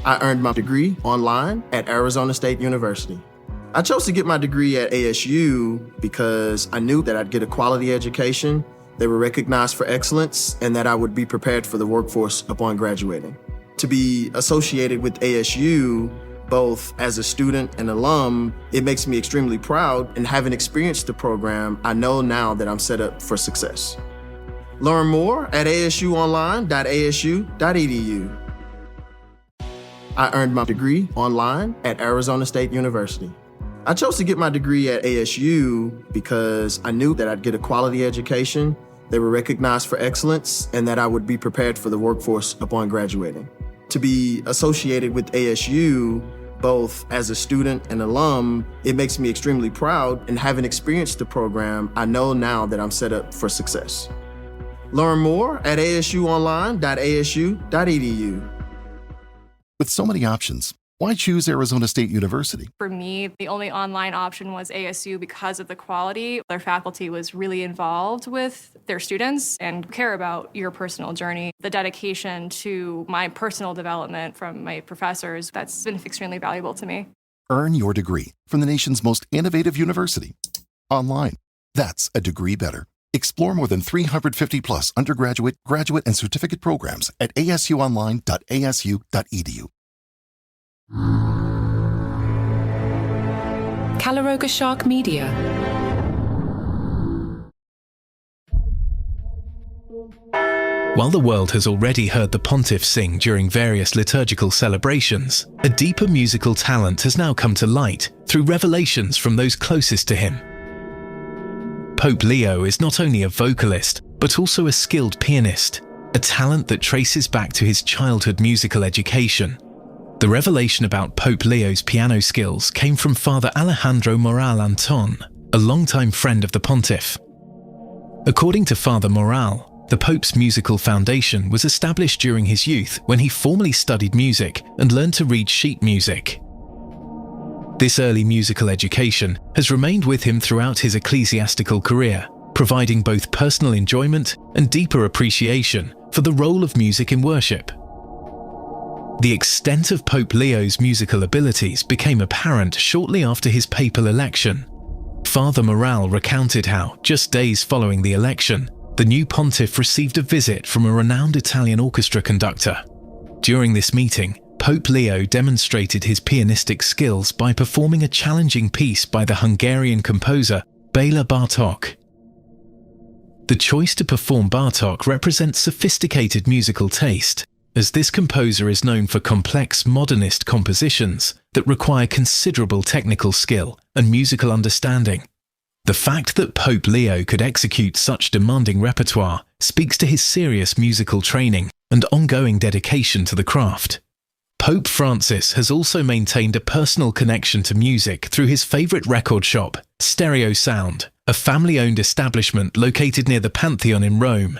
I earned my degree online at Arizona State University. I chose to get my degree at ASU because I knew that I'd get a quality education, they were recognized for excellence, and that I would be prepared for the workforce upon graduating. To be associated with ASU, both as a student and alum, it makes me extremely proud, and having experienced the program, I know now that I'm set up for success. Learn more at asuonline.asu.edu. I earned my degree online at Arizona State University. I chose to get my degree at ASU because I knew that I'd get a quality education, they were recognized for excellence, and that I would be prepared for the workforce upon graduating. To be associated with ASU, both as a student and alum, it makes me extremely proud, and having experienced the program, I know now that I'm set up for success. Learn more at asuonline.asu.edu. With so many options, why choose Arizona State University? For me, the only online option was ASU because of the quality. Their faculty was really involved with their students and care about your personal journey. The dedication to my personal development from my professors, that's been extremely valuable to me. Earn your degree from the nation's most innovative university. Online. That's a degree better. Explore more than 350 plus undergraduate, graduate, and certificate programs at asuonline.asu.edu. Calaroga Shark Media. While the world has already heard the pontiff sing during various liturgical celebrations, a deeper musical talent has now come to light through revelations from those closest to him. Pope Leo is not only a vocalist, but also a skilled pianist, a talent that traces back to his childhood musical education. The revelation about Pope Leo's piano skills came from Father Alejandro Moral Anton, a longtime friend of the pontiff. According to Father Moral, the Pope's musical foundation was established during his youth when he formally studied music and learned to read sheet music. This early musical education has remained with him throughout his ecclesiastical career, providing both personal enjoyment and deeper appreciation for the role of music in worship. The extent of Pope Leo's musical abilities became apparent shortly after his papal election. Father Moral recounted how, just days following the election, the new pontiff received a visit from a renowned Italian orchestra conductor. During this meeting, Pope Leo demonstrated his pianistic skills by performing a challenging piece by the Hungarian composer Béla Bartók. The choice to perform Bartók represents sophisticated musical taste, as this composer is known for complex modernist compositions that require considerable technical skill and musical understanding. The fact that Pope Leo could execute such demanding repertoire speaks to his serious musical training and ongoing dedication to the craft. Pope Francis has also maintained a personal connection to music through his favorite record shop, Stereo Sound, a family-owned establishment located near the Pantheon in Rome.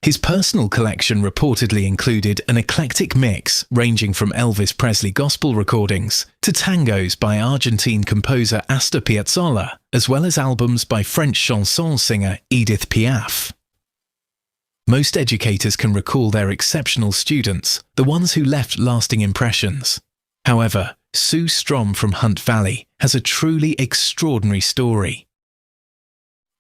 His personal collection reportedly included an eclectic mix ranging from Elvis Presley gospel recordings to tangos by Argentine composer Astor Piazzolla, as well as albums by French chanson singer Edith Piaf. Most educators can recall their exceptional students, the ones who left lasting impressions. However, Sue Strom from Hunt Valley has a truly extraordinary story.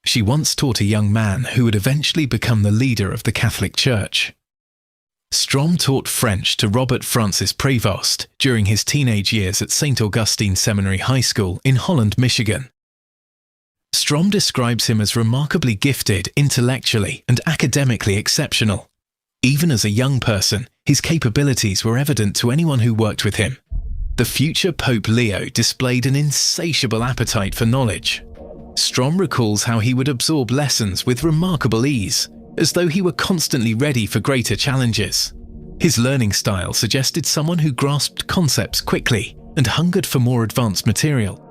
She once taught a young man who would eventually become the leader of the Catholic Church. Strom taught French to Robert Francis Prevost during his teenage years at St. Augustine Seminary High School in Holland, Michigan. Strom describes him as remarkably gifted intellectually and academically exceptional. Even as a young person, his capabilities were evident to anyone who worked with him. The future Pope Leo displayed an insatiable appetite for knowledge. Strom recalls how he would absorb lessons with remarkable ease, as though he were constantly ready for greater challenges. His learning style suggested someone who grasped concepts quickly and hungered for more advanced material.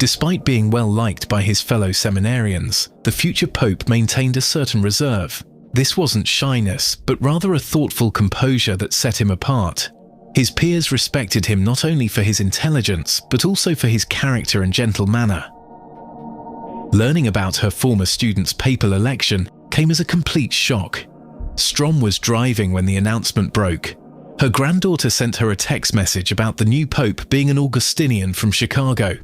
Despite being well liked by his fellow seminarians, the future pope maintained a certain reserve. This wasn't shyness, but rather a thoughtful composure that set him apart. His peers respected him not only for his intelligence, but also for his character and gentle manner. Learning about her former student's papal election came as a complete shock. Strom was driving when the announcement broke. Her granddaughter sent her a text message about the new pope being an Augustinian from Chicago.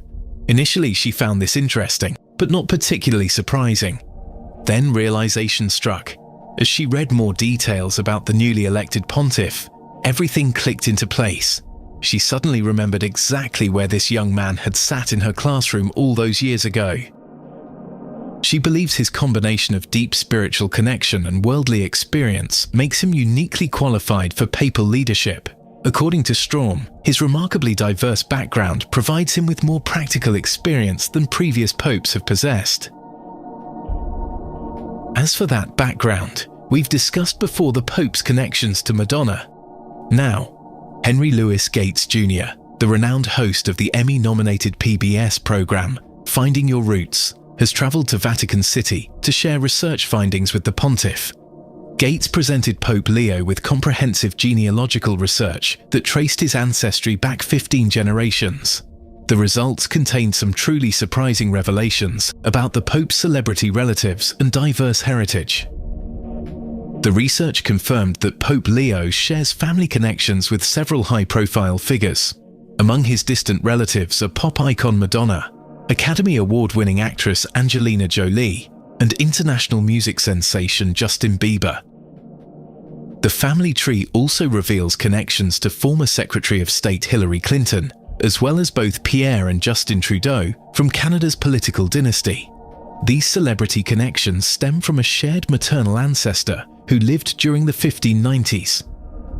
Initially, she found this interesting, but not particularly surprising. Then realization struck. As she read more details about the newly elected pontiff, everything clicked into place. She suddenly remembered exactly where this young man had sat in her classroom all those years ago. She believes his combination of deep spiritual connection and worldly experience makes him uniquely qualified for papal leadership. According to Strom, his remarkably diverse background provides him with more practical experience than previous popes have possessed. As for that background, we've discussed before the Pope's connections to Madonna. Now, Henry Louis Gates Jr., the renowned host of the Emmy-nominated PBS program, Finding Your Roots, has travelled to Vatican City to share research findings with the pontiff. Gates presented Pope Leo with comprehensive genealogical research that traced his ancestry back 15 generations. The results contained some truly surprising revelations about the Pope's celebrity relatives and diverse heritage. The research confirmed that Pope Leo shares family connections with several high-profile figures. Among his distant relatives are pop icon Madonna, Academy Award-winning actress Angelina Jolie, and international music sensation Justin Bieber. The family tree also reveals connections to former Secretary of State Hillary Clinton, as well as both Pierre and Justin Trudeau from Canada's political dynasty. These celebrity connections stem from a shared maternal ancestor who lived during the 1590s.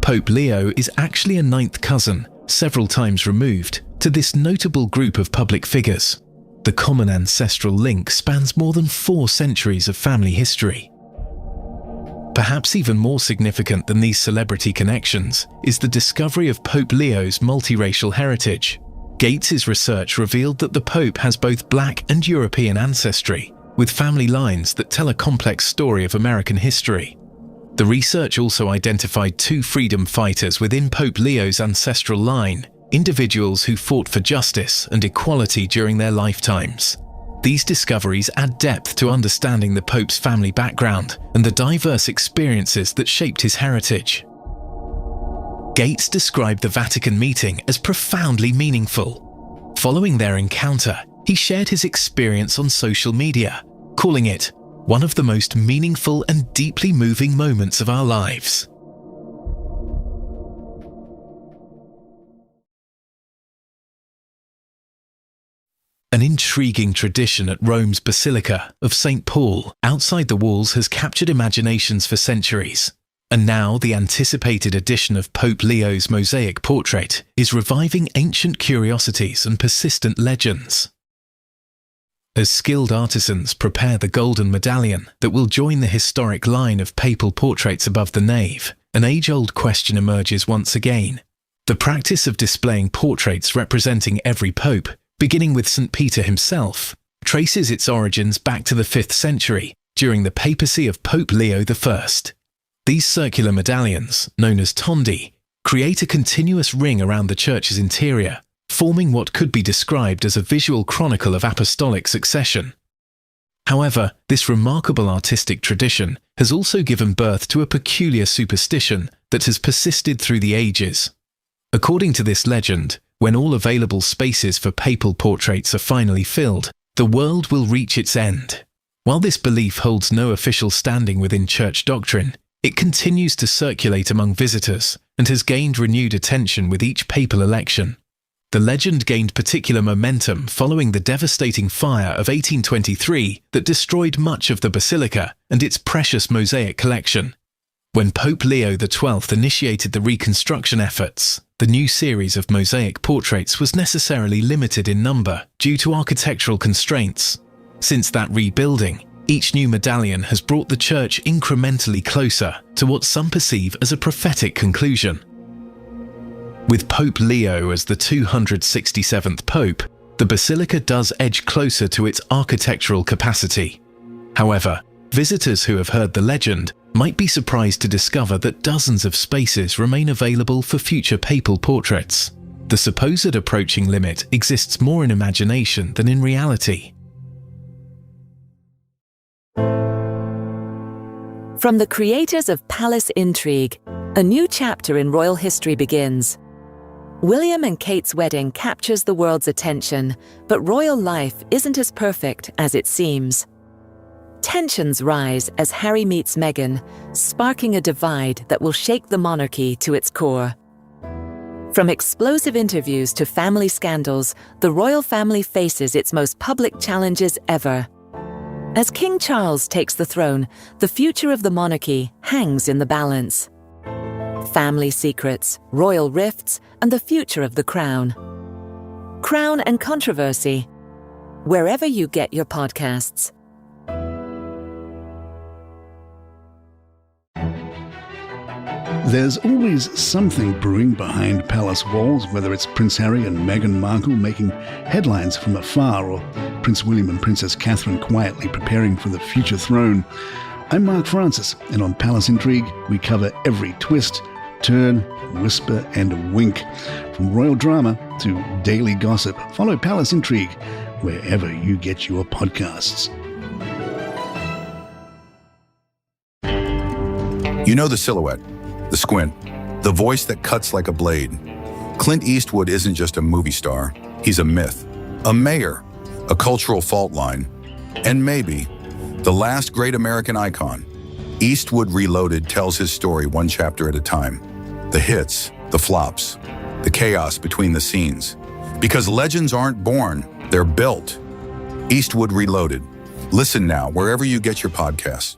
Pope Leo is actually a ninth cousin, several times removed, to this notable group of public figures. The common ancestral link spans more than 4 centuries of family history. Perhaps even more significant than these celebrity connections is the discovery of Pope Leo's multiracial heritage. Gates's research revealed that the Pope has both Black and European ancestry, with family lines that tell a complex story of American history. The research also identified 2 freedom fighters within Pope Leo's ancestral line, individuals who fought for justice and equality during their lifetimes. These discoveries add depth to understanding the Pope's family background and the diverse experiences that shaped his heritage. Gates described the Vatican meeting as profoundly meaningful. Following their encounter, he shared his experience on social media, calling it one of the most meaningful and deeply moving moments of our lives. An intriguing tradition at Rome's Basilica of St. Paul outside the walls has captured imaginations for centuries, and now the anticipated edition of Pope Leo's mosaic portrait is reviving ancient curiosities and persistent legends. As skilled artisans prepare the golden medallion that will join the historic line of papal portraits above the nave, an age-old question emerges once again. The practice of displaying portraits representing every pope, beginning with St. Peter himself, traces its origins back to the 5th century, during the papacy of Pope Leo I. These circular medallions, known as tondi, create a continuous ring around the church's interior, forming what could be described as a visual chronicle of apostolic succession. However, this remarkable artistic tradition has also given birth to a peculiar superstition that has persisted through the ages. According to this legend, when all available spaces for papal portraits are finally filled, the world will reach its end. While this belief holds no official standing within church doctrine, it continues to circulate among visitors and has gained renewed attention with each papal election. The legend gained particular momentum following the devastating fire of 1823 that destroyed much of the basilica and its precious mosaic collection. When Pope Leo XII initiated the reconstruction efforts, the new series of mosaic portraits was necessarily limited in number due to architectural constraints. Since that rebuilding, each new medallion has brought the church incrementally closer to what some perceive as a prophetic conclusion. With Pope Leo as the 267th Pope, the basilica does edge closer to its architectural capacity. However, visitors who have heard the legend might be surprised to discover that dozens of spaces remain available for future papal portraits. The supposed approaching limit exists more in imagination than in reality. From the creators of Palace Intrigue, A new chapter in royal history begins. William and Kate's wedding captures the world's attention, but royal life isn't as perfect as it seems. Tensions rise as Harry meets Meghan, sparking a divide that will shake the monarchy to its core. From explosive interviews to family scandals, the royal family faces its most public challenges ever. As King Charles takes the throne, the future of the monarchy hangs in the balance. Family secrets, royal rifts, and the future of the crown. Crown and Controversy, wherever you get your podcasts. There's always something brewing behind palace walls, whether it's Prince Harry and Meghan Markle making headlines from afar, or Prince William and Princess Catherine quietly preparing for the future throne. I'm Mark Francis, and on Palace Intrigue, we cover every twist, turn, whisper, and wink. From royal drama to daily gossip, follow Palace Intrigue wherever you get your podcasts. You know the silhouette, the squint, the voice that cuts like a blade. Clint Eastwood isn't just a movie star. He's a myth, a mayor, a cultural fault line, and maybe the last great American icon. Eastwood Reloaded tells his story one chapter at a time. The hits, the flops, the chaos between the scenes. Because legends aren't born, they're built. Eastwood Reloaded. Listen now wherever you get your podcasts.